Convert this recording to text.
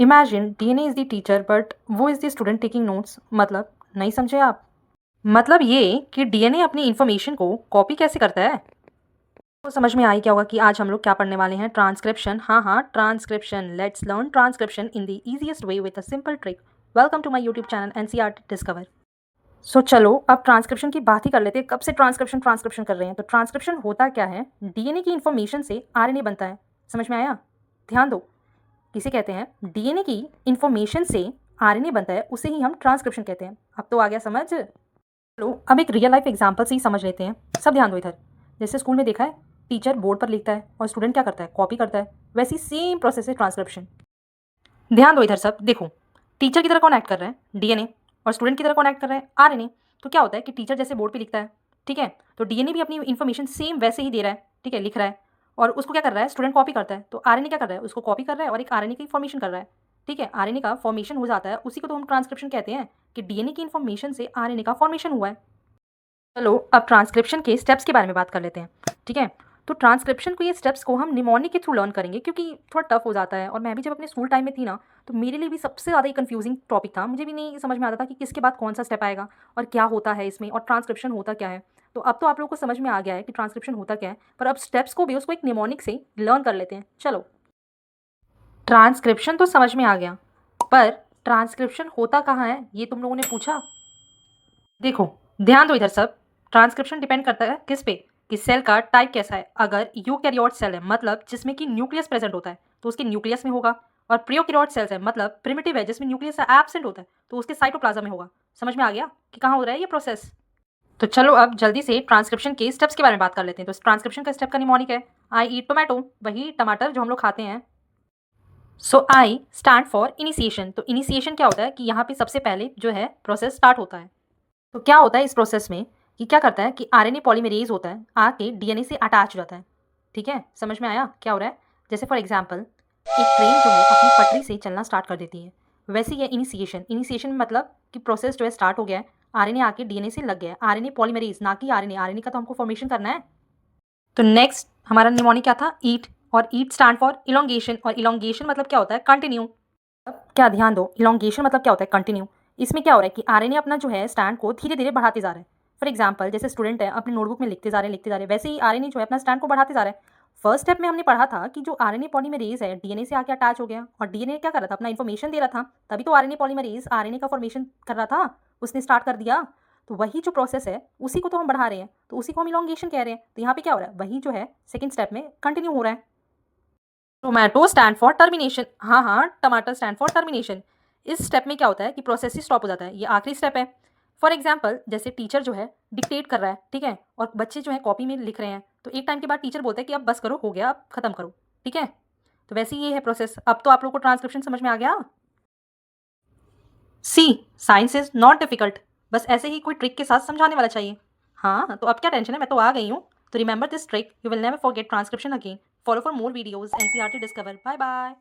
Imagine DNA is the teacher but वो is the student taking notes. मतलब नहीं समझे आप? मतलब ये कि डीएनए अपनी इंफॉर्मेशन को कॉपी कैसे करता है। तो समझ में आई क्या होगा कि आज हम लोग क्या पढ़ने वाले हैं? ट्रांसक्रिप्शन। हाँ, transcription. Let's learn transcription in the easiest way with a simple trick. Welcome to my YouTube channel NCERT Discover. So चलो अब ट्रांसक्रिप्शन की बात ही कर लेते हैं। कब से ट्रांसक्रिप्शन ट्रांसक्रिप्शन कर रहे हैं? तो ट्रांसक्रिप्शन होता क्या है? डीएनए की इंफॉर्मेशन से आरएनए बनता है। समझ में आया? ध्यान दो, किसे कहते हैं? डीएनए की इंफॉर्मेशन से आरएनए बनता है, उसे ही हम ट्रांसक्रिप्शन कहते हैं। अब तो आ गया समझ? चलो अब एक रियल लाइफ एग्जांपल से ही समझ लेते हैं। सब ध्यान दो इधर। जैसे स्कूल में देखा है, टीचर बोर्ड पर लिखता है और स्टूडेंट क्या करता है? कॉपी करता है। वैसी सेम प्रोसेस है ट्रांसक्रिप्शन। ध्यान दो इधर सब। देखो, टीचर की तरह कौन एक्ट कर रहा है? डीएनए। और स्टूडेंट की तरह कौन एक्ट कर रहा है? आरएनए। तो क्या होता है कि टीचर जैसे बोर्ड पे लिखता है, ठीक है, तो डीएनए भी अपनी इन्फॉर्मेशन सेम वैसे ही दे रहा है, ठीक है, लिख रहा है। और उसको क्या कर रहा है? स्टूडेंट कॉपी करता है। तो आरएनए क्या कर रहा है? उसको कॉपी कर रहा है और एक आरएनए की फॉर्मेशन कर रहा है। ठीक है, आरएनए का फॉर्मेशन हो जाता है, उसी को तो हम ट्रांसक्रिप्शन कहते हैं कि डीएनए की इन्फॉर्मेशन से आरएनए का फॉर्मेशन हुआ है। चलो अब ट्रांसक्रिप्शन के स्टेप्स के बारे में बात कर लेते हैं। ठीक है, तो ट्रांसक्रिप्शन को, ये स्टेप्स को हम निमोनिक के थ्रू लर्न करेंगे क्योंकि थोड़ा टफ हो जाता है। और मैं भी जब अपने स्कूल टाइम में थी ना, तो मेरे लिए भी सबसे ज़्यादा कंफ्यूजिंग टॉपिक था। मुझे भी नहीं समझ में आता था कि किसके बाद कौन सा स्टेप आएगा और क्या होता है इसमें, और ट्रांसक्रिप्शन होता क्या है। तो अब तो आप लोगों को समझ में आ गया है कि ट्रांसक्रिप्शन होता क्या है, पर अब स्टेप्स को भी उसको एक निमोनिक से लर्न कर लेते हैं। चलो, ट्रांसक्रिप्शन तो समझ में आ गया, पर ट्रांसक्रिप्शन होता कहाँ है ये तुम लोगों ने पूछा। देखो, ध्यान दो इधर सब। ट्रांसक्रिप्शन डिपेंड करता है किस पे? कि सेल का टाइप कैसा है। अगर यूकैरियोट सेल है, मतलब जिसमें कि न्यूक्लियस प्रेजेंट होता है, तो उसके न्यूक्लियस में होगा। और प्रोकैरियोट सेल्स है, मतलब प्रिमिटिव है, जिसमें न्यूक्लियस एब्सेंट होता है, तो उसके साइटोप्लाज्म में होगा। समझ में आ गया कि कहाँ हो रहा है ये प्रोसेस? तो चलो अब जल्दी से ट्रांसक्रिप्शन के स्टेप्स के बारे में बात कर लेते हैं। तो ट्रांसक्रिप्शन का स्टेप का निमोनिक है आई ईट टोमेटो, वही टमाटर जो हम लोग खाते हैं। सो आई स्टैंड फॉर इनिशिएशन। तो इनिशिएशन क्या होता है कि यहाँ पे सबसे पहले जो है प्रोसेस स्टार्ट होता है। तो क्या होता है इस प्रोसेस में कि क्या करता है कि आरएनए पॉलीमरेज होता है, आके डीएनए से अटैच हो जाता है। ठीक है, समझ में आया क्या हो रहा है? जैसे फॉर एग्जांपल, एक ट्रेन जो है अपनी पटरी से चलना स्टार्ट कर देती है, वैसे ही है इनिशिएशन। इनिशिएशन मतलब कि प्रोसेस जो है स्टार्ट हो गया है, आरएनए आके डीएनए से लग गया है। आरएनए पॉलीमरेज, ना कि आरएनए। आरएनए का तो हमको फॉर्मेशन करना है। तो नेक्स्ट हमारा निमोनिक क्या था? ईट। और ईट स्टैंड फॉर इलोंगेशन। और इलोंगेशन मतलब क्या होता है? कंटिन्यू। अब क्या, ध्यान दो, इलोंगेशन मतलब क्या होता है? कंटिन्यू। इसमें क्या हो रहा है कि आरएनए अपना जो है स्टैंड को धीरे धीरे बढ़ाते जा रहे हैं। फॉर एग्जांपल, जैसे स्टूडेंट है अपनी नोटबुक में लिखते जा रहे हैं, लिखते जा रहे हैं, वैसे ही आरएनए जो है अपना स्टैंड को बढ़ाते जा रहे हैं। फर्स्ट स्टेप में हमने पढ़ा था कि जो आरएनए पॉलीमरेज है, डीएनए से आके अटैच हो गया, और डीएनए क्या कर रहा था? अपना इन्फॉर्मेशन दे रहा था, तभी तो आरएनए पॉलीमरेज आरएनए का फॉर्मेशन कर रहा था, उसने स्टार्ट कर दिया। तो वही जो प्रोसेस है, उसी को तो हम बढ़ा रहे हैं, तो उसी को हम इलोंगेशन कह रहे हैं। तो यहाँ पे क्या हो रहा है? वही जो है सेकेंड स्टेप में कंटिन्यू हो रहा है। Tomato stand for termination. हाँ, टमाटर स्टैंड फॉर टर्मिनेशन। इस स्टेप में क्या होता है कि प्रोसेस ही स्टॉप हो जाता है, ये आखिरी स्टेप है। फॉर एग्जाम्पल, जैसे टीचर जो है डिक्टेट कर रहा है, ठीक है, और बच्चे जो है कॉपी में लिख रहे हैं, तो एक टाइम के बाद टीचर बोलता है कि अब बस करो, हो गया, अब खत्म करो। ठीक है, तो वैसे ही ये है प्रोसेस। अब तो आप लोग को ट्रांसक्रिप्शन समझ में आ गया। सी, साइंस इज नॉट डिफिकल्ट। बस ऐसे ही कोई ट्रिक के साथ समझाने वाला चाहिए। हाँ, तो अब क्या टेंशन है, मैं तो आ गई हूँ। तो remember this trick, you will never forget transcription again. Follow for more videos NCERT discover. Bye bye.